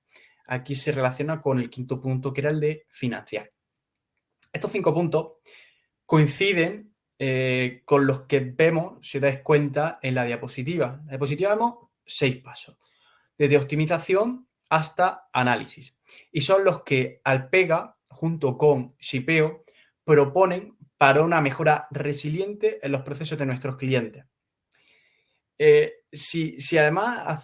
Speaker 2: Aquí se relaciona con el 5.º punto, que era el de financiar. Estos 5 puntos coinciden con los que vemos, si os dais cuenta, en la diapositiva. En la diapositiva vemos 6 pasos, desde optimización hasta análisis. Y son los que Alpega, junto con Shipeo, proponen para una mejora resiliente en los procesos de nuestros clientes. Si además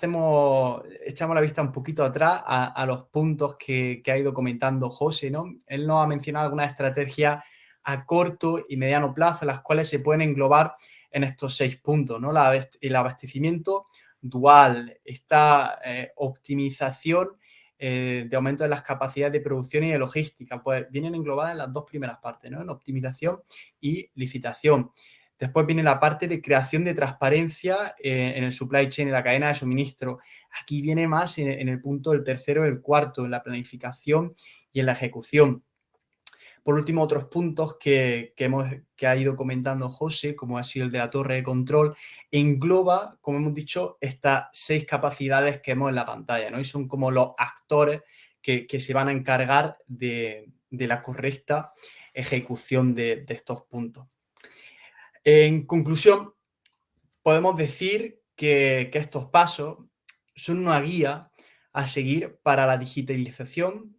Speaker 2: echamos la vista un poquito atrás a los puntos que ha ido comentando José, ¿no? Él nos ha mencionado algunas estrategias a corto y mediano plazo, las cuales se pueden englobar en estos 6 puntos, ¿no? El abastecimiento dual, esta optimización de aumento de las capacidades de producción y de logística, pues vienen englobadas en las 2 primeras partes, ¿no? En optimización y licitación. Después viene la parte de creación de transparencia en el supply chain, en la cadena de suministro. Aquí viene más en el punto del tercero y el cuarto, en la planificación y en la ejecución. Por último, otros puntos que ha ido comentando José, como ha sido el de la torre de control, engloba, como hemos dicho, estas 6 capacidades que vemos en la pantalla, ¿no? Y son como los actores que se van a encargar de la correcta ejecución de estos puntos. En conclusión, podemos decir que estos pasos son una guía a seguir para la digitalización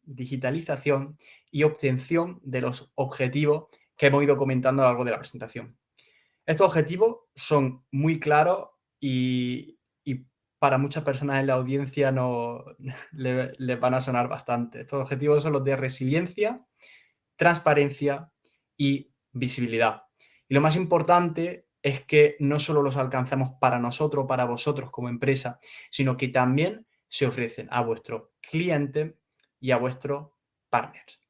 Speaker 2: y obtención de los objetivos que hemos ido comentando a lo largo de la presentación. Estos objetivos son muy claros y para muchas personas en la audiencia les van a sonar bastante. Estos objetivos son los de resiliencia, transparencia y visibilidad. Y lo más importante es que no solo los alcanzamos para nosotros, para vosotros como empresa, sino que también se ofrecen a vuestros clientes y a vuestros partners.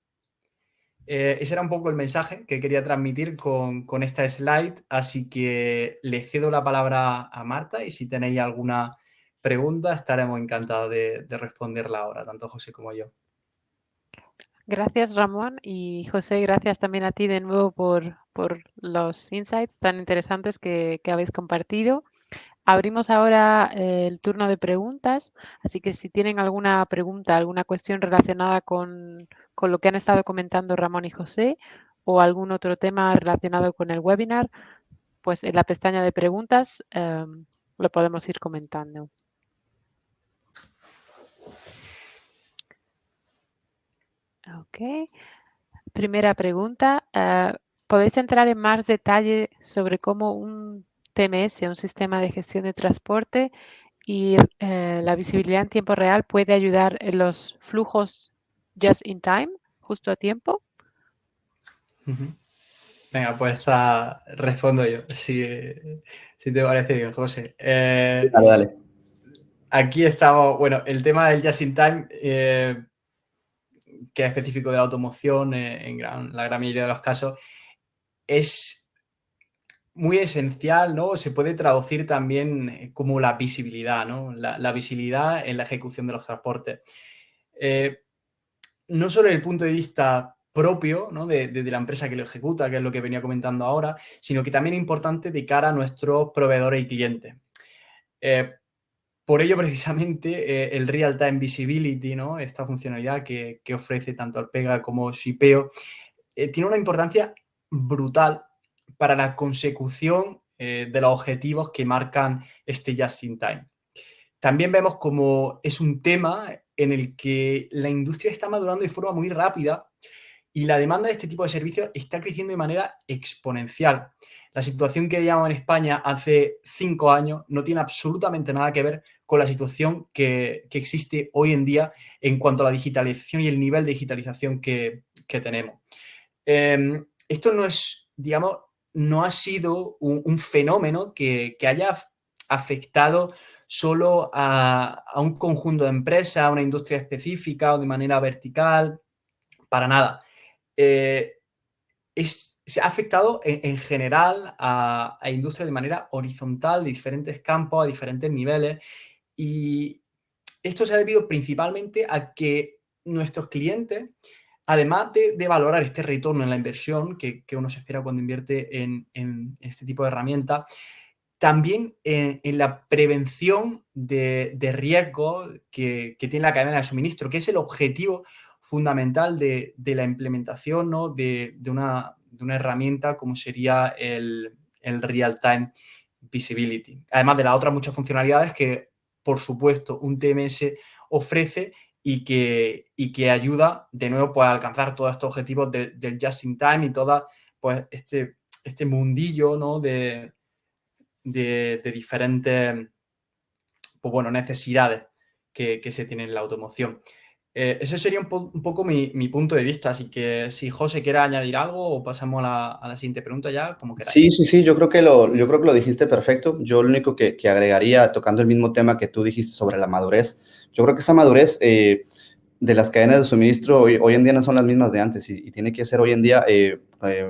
Speaker 2: Ese era un poco el mensaje que quería transmitir con esta slide, así que le cedo la palabra a Marta y si tenéis alguna pregunta estaremos encantados de responderla ahora, tanto José como yo.
Speaker 1: Gracias, Ramón, y José, gracias también a ti de nuevo por los insights tan interesantes que habéis compartido. Abrimos ahora el turno de preguntas, así que si tienen alguna pregunta, alguna cuestión relacionada con lo que han estado comentando Ramón y José o algún otro tema relacionado con el webinar, pues en la pestaña de preguntas lo podemos ir comentando. Ok. Primera pregunta. ¿Podéis entrar en más detalle sobre cómo un TMS, un sistema de gestión de transporte, y la visibilidad en tiempo real puede ayudar en los flujos just in time, justo a tiempo.
Speaker 2: Venga, pues respondo yo, si te parece bien, José.
Speaker 3: Dale, dale.
Speaker 2: Aquí estamos, bueno, el tema del just in time, que es específico de la automoción en la gran mayoría de los casos, es muy esencial, ¿no? Se puede traducir también como la visibilidad, ¿no? La visibilidad en la ejecución de los transportes. No solo desde el punto de vista propio, ¿no? de la empresa que lo ejecuta, que es lo que venía comentando ahora, sino que también es importante de cara a nuestros proveedores y clientes. Por ello, precisamente, el Real-Time Visibility, ¿no? Esta funcionalidad que ofrece tanto Alpega como Shipeo, tiene una importancia brutal para la consecución de los objetivos que marcan este Just in Time. También vemos como es un tema en el que la industria está madurando de forma muy rápida y la demanda de este tipo de servicios está creciendo de manera exponencial. La situación que veíamos en España hace 5 años no tiene absolutamente nada que ver con la situación que existe hoy en día en cuanto a la digitalización y el nivel de digitalización que tenemos. Esto no es, digamos, no ha sido un fenómeno que haya afectado solo a un conjunto de empresas, a una industria específica o de manera vertical, para nada. Se ha afectado en general a industrias de manera horizontal, de diferentes campos, a diferentes niveles, y esto se ha debido principalmente a que nuestros clientes, además de valorar este retorno en la inversión que uno se espera cuando invierte en este tipo de herramientas, también en la prevención de riesgos que tiene la cadena de suministro, que es el objetivo fundamental de la implementación, ¿no? de una herramienta como sería el Real-Time Visibility. Además de las otras muchas funcionalidades que, por supuesto, un TMS ofrece y que ayuda, de nuevo, pues, a alcanzar todos estos objetivos del Just in Time y todo pues, este mundillo, ¿no? de diferentes pues bueno, necesidades que se tienen en la automoción. Ese sería un poco mi punto de vista, así que si José quiere añadir algo o pasamos a la siguiente pregunta ya, como queráis.
Speaker 3: Sí, yo creo que lo dijiste perfecto. Yo lo único que agregaría, tocando el mismo tema que tú dijiste sobre la madurez, yo creo que esa madurez de las cadenas de suministro hoy en día no son las mismas de antes y tiene que ser hoy en día,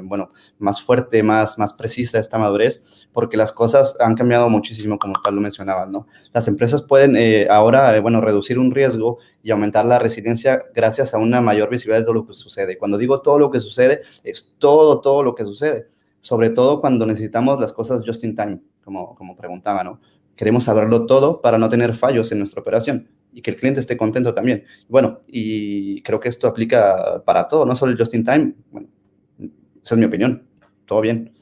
Speaker 3: bueno, más fuerte, más precisa esta madurez, porque las cosas han cambiado muchísimo, como tal lo mencionabas, ¿no? Las empresas pueden ahora, bueno, reducir un riesgo y aumentar la resiliencia gracias a una mayor visibilidad de todo lo que sucede. Cuando digo todo lo que sucede, es todo lo que sucede, sobre todo cuando necesitamos las cosas just in time, como preguntaba, ¿no? Queremos saberlo todo para no tener fallos en nuestra operación y que el cliente esté contento también. Bueno, y creo que esto aplica para todo, no solo el just in time. Bueno, esa es mi opinión. Todo bien.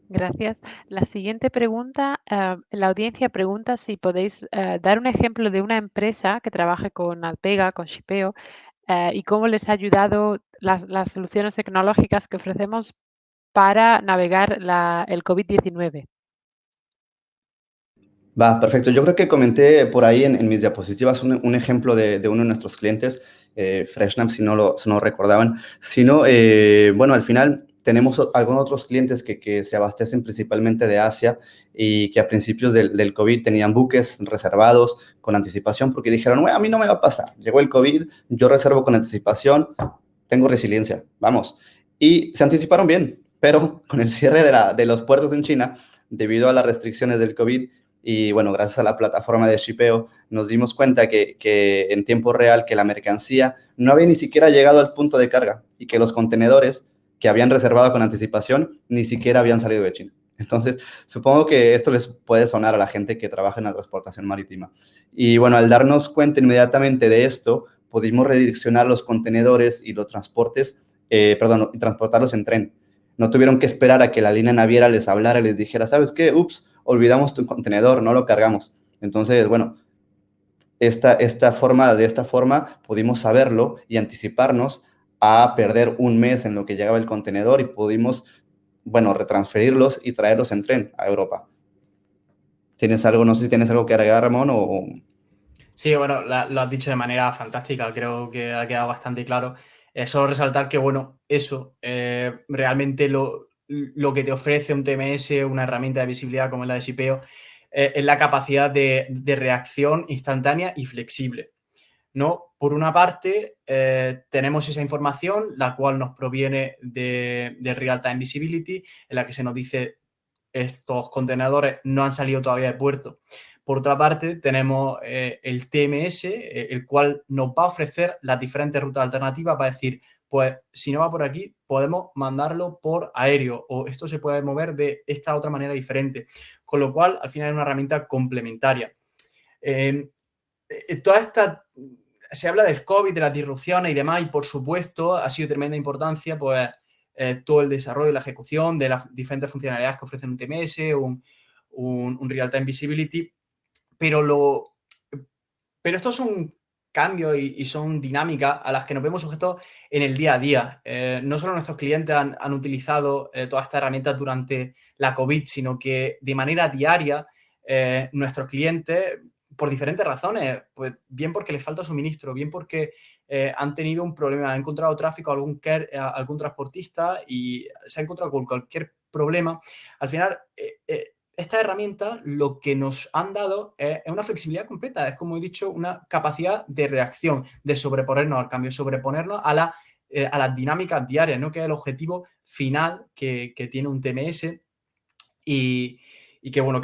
Speaker 1: Gracias. La siguiente pregunta, la audiencia pregunta si podéis dar un ejemplo de una empresa que trabaje con Alpega, con Shipeo, y cómo les ha ayudado las soluciones tecnológicas que ofrecemos para navegar el COVID-19.
Speaker 3: Va, perfecto. Yo creo que comenté por ahí en mis diapositivas un ejemplo de uno de nuestros clientes, Freshnap, si no lo recordaban. Sino, bueno, al final tenemos algunos otros clientes que se abastecen principalmente de Asia y que a principios del COVID tenían buques reservados con anticipación porque dijeron, bueno, a mí no me va a pasar. Llegó el COVID, yo reservo con anticipación, tengo resiliencia, vamos. Y se anticiparon bien, pero con el cierre de los puertos en China, debido a las restricciones del COVID, y bueno, gracias a la plataforma de Shipeo nos dimos cuenta que en tiempo real que la mercancía no había ni siquiera llegado al punto de carga y que los contenedores que habían reservado con anticipación ni siquiera habían salido de China. Entonces, supongo que esto les puede sonar a la gente que trabaja en la transportación marítima. Y bueno, al darnos cuenta inmediatamente de esto, pudimos redireccionar los contenedores y los transportes, transportarlos en tren. No tuvieron que esperar a que la línea naviera les hablara y les dijera, ¿sabes qué? Ups, olvidamos tu contenedor, no lo cargamos. Entonces, bueno, de esta forma pudimos saberlo y anticiparnos a perder un mes en lo que llegaba el contenedor y pudimos bueno, retransferirlos y traerlos en tren a Europa. No sé si tienes algo que agregar, Ramón, o...
Speaker 2: Sí, bueno, lo has dicho de manera fantástica, creo que ha quedado bastante claro. Solo resaltar que, bueno, eso, realmente lo que te ofrece un TMS, una herramienta de visibilidad como es la de Shipeo, es la capacidad de reacción instantánea y flexible, ¿no? Por una parte, tenemos esa información, la cual nos proviene de Real-Time Visibility, en la que se nos dice estos contenedores no han salido todavía de puerto. Por otra parte, tenemos el TMS, el cual nos va a ofrecer las diferentes rutas alternativas para decir, pues si no va por aquí, podemos mandarlo por aéreo o esto se puede mover de esta otra manera diferente. Con lo cual, al final es una herramienta complementaria. Toda esta... Se habla del COVID, de las disrupciones y demás, y por supuesto ha sido de tremenda importancia pues, todo el desarrollo y la ejecución de las diferentes funcionalidades que ofrecen un TMS, un Real-Time Visibility, pero estos son cambios y son dinámicas a las que nos vemos sujetos en el día a día. No solo nuestros clientes han utilizado todas estas herramientas durante la COVID, sino que de manera diaria nuestros clientes, por diferentes razones, pues bien porque les falta suministro, bien porque han tenido un problema, han encontrado tráfico a algún transportista y se ha encontrado con cualquier problema. Al final, esta herramienta lo que nos han dado es una flexibilidad completa, es como he dicho, una capacidad de reacción, de sobreponernos al cambio, sobreponernos a las dinámicas diarias, ¿no? Que es el objetivo final que tiene un TMS y que, bueno,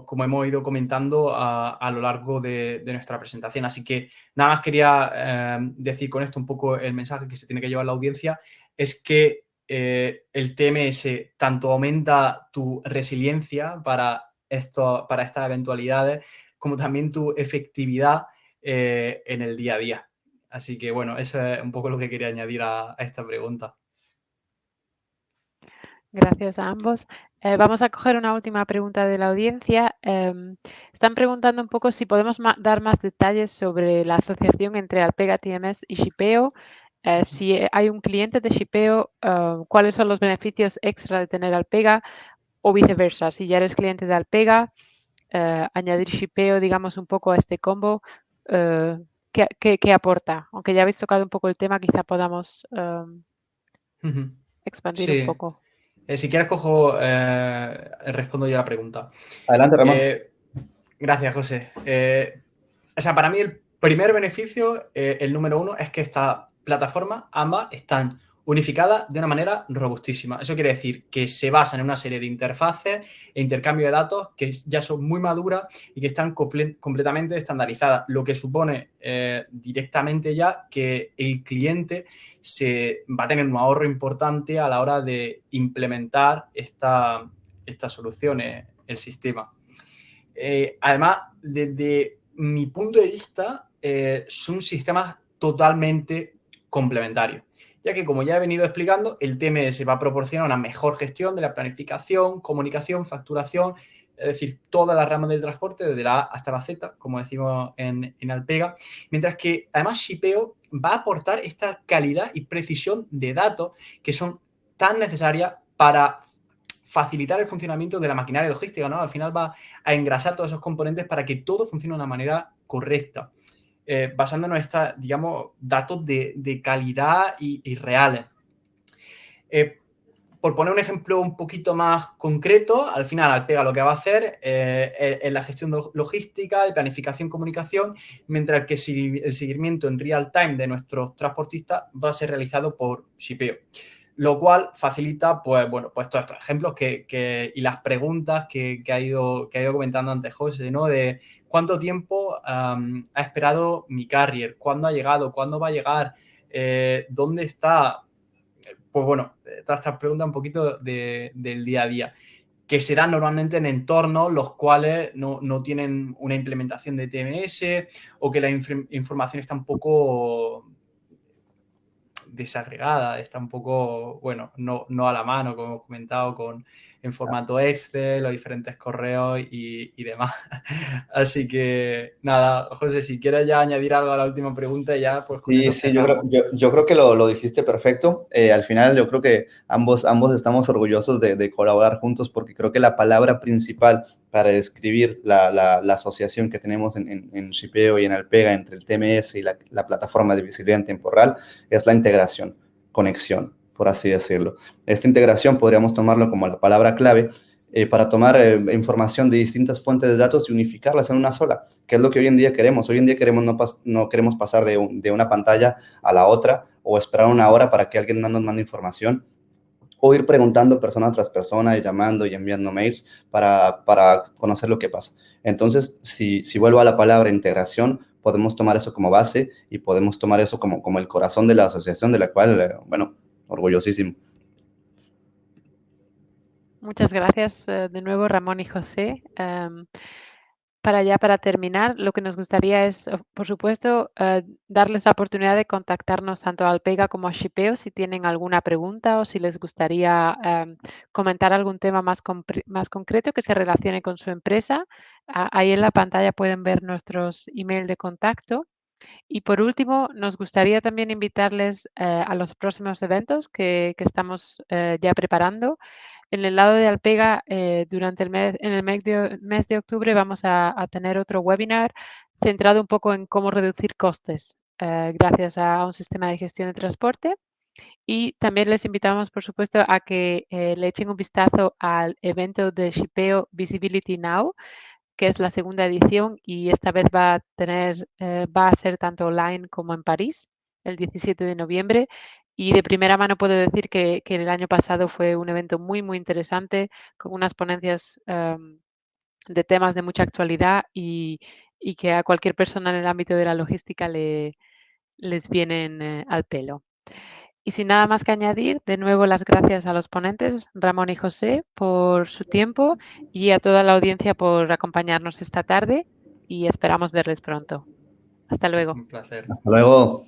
Speaker 2: como hemos ido comentando a lo largo de nuestra presentación. Así que nada más quería decir con esto un poco el mensaje que se tiene que llevar la audiencia, es que el TMS tanto aumenta tu resiliencia para estas eventualidades, como también tu efectividad en el día a día. Así que, bueno, eso es un poco lo que quería añadir a esta pregunta.
Speaker 1: Gracias a ambos. Vamos a coger una última pregunta de la audiencia. Están preguntando un poco si podemos dar más detalles sobre la asociación entre Alpega TMS y Shipeo. Si hay un cliente de Shipeo, ¿cuáles son los beneficios extra de tener Alpega? O viceversa, si ya eres cliente de Alpega, añadir Shipeo, digamos, un poco a este combo, ¿qué aporta? Aunque ya habéis tocado un poco el tema, quizá podamos expandir un
Speaker 2: Sí.
Speaker 1: poco.
Speaker 2: Si quieres, respondo yo a la pregunta.
Speaker 3: Adelante, Ramón.
Speaker 2: Gracias, José. O sea, para mí el primer beneficio, el número uno, es que estas plataformas, ambas, están unificadas de una manera robustísima. Eso quiere decir que se basan en una serie de interfaces e intercambio de datos que ya son muy maduras y que están completamente estandarizadas, lo que supone directamente ya que el cliente se va a tener un ahorro importante a la hora de implementar estas soluciones, el sistema. Además, desde mi punto de vista, son sistemas totalmente complementarios, ya que, como ya he venido explicando, el TMS va a proporcionar una mejor gestión de la planificación, comunicación, facturación, es decir, todas las ramas del transporte, desde la A hasta la Z, como decimos en Alpega, mientras que además Shipeo va a aportar esta calidad y precisión de datos que son tan necesarias para facilitar el funcionamiento de la maquinaria logística, ¿no? Al final va a engrasar todos esos componentes para que todo funcione de una manera correcta, basándonos en estos, digamos, datos de calidad y reales. Por poner un ejemplo un poquito más concreto, al final Alpega lo que va a hacer es la gestión logística, de planificación, comunicación, mientras que el seguimiento en real time de nuestros transportistas va a ser realizado por Shipeo. Lo cual facilita, pues, bueno, pues todos estos ejemplos y las preguntas que ha ido comentando antes José, ¿no? De cuánto tiempo ha esperado mi carrier, cuándo ha llegado, cuándo va a llegar, dónde está. Pues bueno, todas estas preguntas un poquito del día a día, que se dan normalmente en entornos los cuales no tienen una implementación de TMS o que la información está un poco desagregada, está un poco, bueno, no a la mano, como hemos comentado, en formato Excel, los diferentes correos y demás. Así que, nada, José, si quieres ya añadir algo a la última pregunta, ya pues con eso
Speaker 3: Sí, yo creo,
Speaker 2: cerramos.
Speaker 3: yo creo que lo dijiste perfecto. Al final yo creo que ambos estamos orgullosos de colaborar juntos porque creo que la palabra principal para describir la asociación que tenemos en Shipeo y en Alpega entre el TMS y la plataforma de visibilidad en tiempo real es la integración, conexión, por así decirlo. Esta integración podríamos tomarlo como la palabra clave para tomar información de distintas fuentes de datos y unificarlas en una sola, que es lo que hoy en día queremos. Hoy en día no queremos pasar de una pantalla a la otra o esperar una hora para que alguien más nos mande información o ir preguntando persona tras persona y llamando y enviando mails para conocer lo que pasa. Entonces, si vuelvo a la palabra integración, podemos tomar eso como base y podemos tomar eso como el corazón de la asociación, de la cual, bueno, orgullosísimo.
Speaker 1: Muchas gracias de nuevo, Ramón y José. Para terminar, lo que nos gustaría es, por supuesto, darles la oportunidad de contactarnos tanto a Alpega como a Shipeo si tienen alguna pregunta o si les gustaría comentar algún tema más concreto que se relacione con su empresa. Ahí en la pantalla pueden ver nuestros email de contacto. Y por último, nos gustaría también invitarles a los próximos eventos que estamos ya preparando. En el lado de Alpega, durante en el mes de octubre vamos a tener otro webinar centrado un poco en cómo reducir costes gracias a un sistema de gestión de transporte. Y también les invitamos, por supuesto, a que le echen un vistazo al evento de Shipeo Visibility Now, que es la segunda edición y esta vez va a ser tanto online como en París, el 17 de noviembre. Y de primera mano puedo decir que el año pasado fue un evento muy, muy interesante, con unas ponencias de temas de mucha actualidad y que a cualquier persona en el ámbito de la logística les vienen al pelo. Y sin nada más que añadir, de nuevo las gracias a los ponentes, Ramón y José, por su tiempo y a toda la audiencia por acompañarnos esta tarde y esperamos verles pronto. Hasta luego.
Speaker 2: Un placer.
Speaker 3: Hasta luego.